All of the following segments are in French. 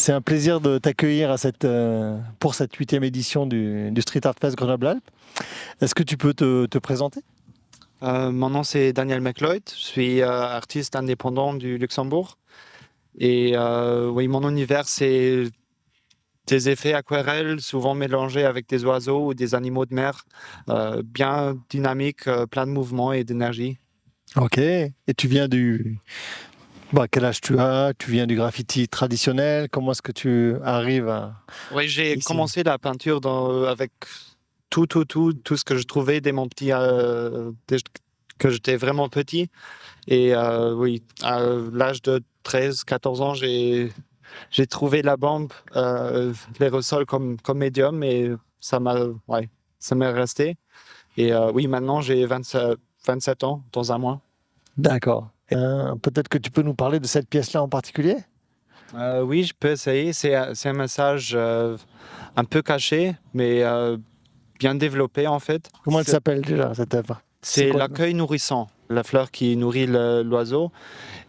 C'est un plaisir de t'accueillir pour cette 8e édition du Street Art Fest Grenoble-Alpes. Est-ce que tu peux te présenter? Mon nom c'est Daniel McLeod, je suis artiste indépendant du Luxembourg et oui, mon univers c'est des effets aquarelles souvent mélangés avec des oiseaux ou des animaux de mer, bien dynamiques, plein de mouvements et d'énergie. Ok. Et tu viens quel âge tu as? Tu viens du graffiti traditionnel? Comment est-ce que tu arrives Oui, j'ai ici? commencé la peinture avec tout ce que je trouvais dès que j'étais vraiment petit. Et oui, à l'âge de 13-14 ans, j'ai trouvé la bande, l'aérosol comme médium et ça m'est resté. Et oui, maintenant j'ai 27 ans dans un mois. D'accord. Peut-être que tu peux nous parler de cette pièce-là en particulier? Oui, je peux essayer. C'est un message un peu caché, mais bien développé en fait. Comment elle s'appelle déjà, cette œuvre? C'est C'est quoi le nom? l'accueil nourrissant, la fleur qui nourrit l'oiseau.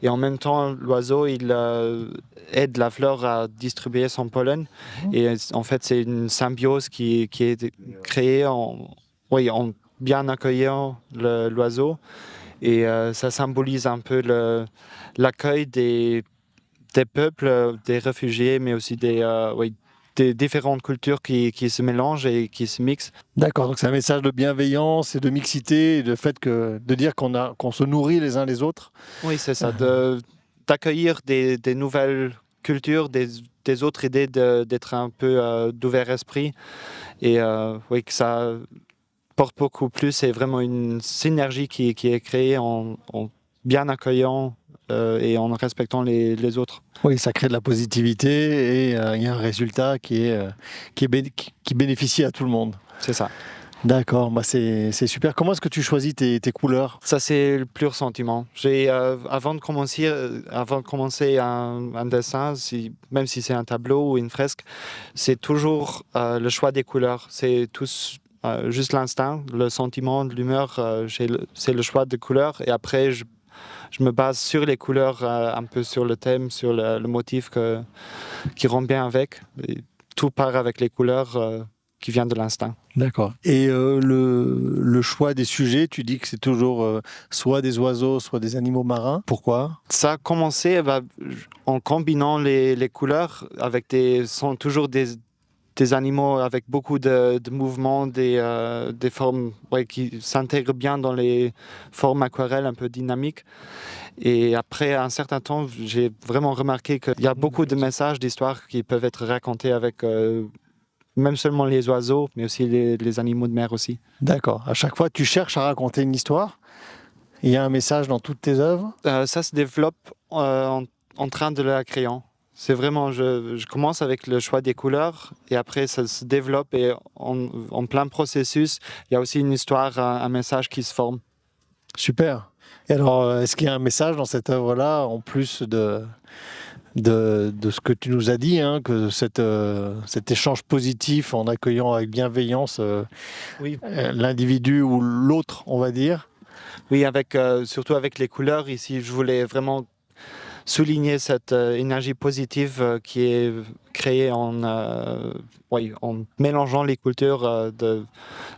Et en même temps, l'oiseau, il aide la fleur à distribuer son pollen. Et en fait, c'est une symbiose qui est créée en bien accueillant l'oiseau. Et ça symbolise un peu l'accueil des peuples, des réfugiés, mais aussi des différentes cultures qui se mélangent et qui se mixent. D'accord, donc c'est un message de bienveillance et de mixité, et de dire qu'on se nourrit les uns les autres. Oui, c'est ça, d'accueillir des nouvelles cultures, des autres idées, d'être un peu d'ouvert esprit et oui, que ça porte beaucoup plus. C'est vraiment une synergie qui est créée en bien accueillant et en respectant les autres. Oui, ça crée de la positivité et il y a un résultat qui bénéficie à tout le monde. C'est ça. D'accord, c'est super. Comment est-ce que tu choisis tes couleurs? Ça, c'est le pur sentiment. Avant de commencer un dessin, même si c'est un tableau ou une fresque, c'est toujours le choix des couleurs. C'est juste l'instinct, le sentiment, l'humeur. C'est le choix des couleurs. Et après, je me base sur les couleurs, un peu sur le thème, sur le motif qui rend bien avec. Et tout part avec les couleurs qui viennent de l'instinct. D'accord. Et le choix des sujets, tu dis que c'est toujours soit des oiseaux, soit des animaux marins. Pourquoi? Ça a commencé en combinant les couleurs sont toujours des animaux avec beaucoup de mouvements, des formes qui s'intègrent bien dans les formes aquarelles un peu dynamiques. Et après un certain temps, j'ai vraiment remarqué qu'il y a beaucoup de messages, d'histoires qui peuvent être racontés avec même seulement les oiseaux, mais aussi les animaux de mer aussi. D'accord. À chaque fois, tu cherches à raconter une histoire. Il y a un message dans toutes tes œuvres. Ça se développe en train de la créant. C'est vraiment, je commence avec le choix des couleurs et après ça se développe et en plein processus, il y a aussi une histoire, un message qui se forme. Super. Et alors, est-ce qu'il y a un message dans cette œuvre-là, en plus de ce que tu nous as dit, hein, que cet échange positif en accueillant avec bienveillance Oui, l'individu ou l'autre, on va dire? oui, surtout avec les couleurs ici, je voulais vraiment souligner cette énergie positive qui est créée en mélangeant les cultures, de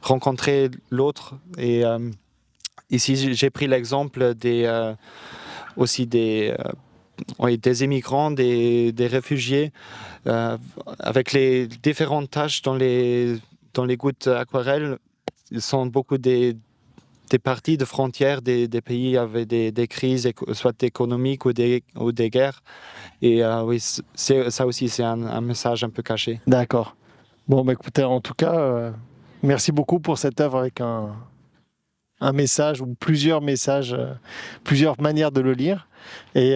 rencontrer l'autre. Et ici, j'ai pris l'exemple aussi des immigrants, des réfugiés, euh, avec les différentes tâches dans les gouttes aquarelles. Ils sont beaucoup des parties de frontières des pays avec des crises, soit économiques ou des guerres. Et oui, ça aussi, c'est un message un peu caché. D'accord. Bon, bah, écoutez, en tout cas, merci beaucoup pour cette œuvre avec un message ou plusieurs messages, plusieurs manières de le lire. Et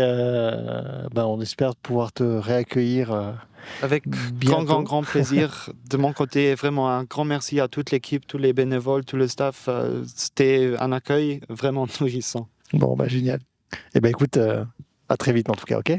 on espère pouvoir te réaccueillir Avec bientôt. grand plaisir. De mon côté, vraiment un grand merci à toute l'équipe, tous les bénévoles, tout le staff. C'était un accueil vraiment nourrissant. Bon, bah, génial. Et ben écoute, à très vite en tout cas, ok?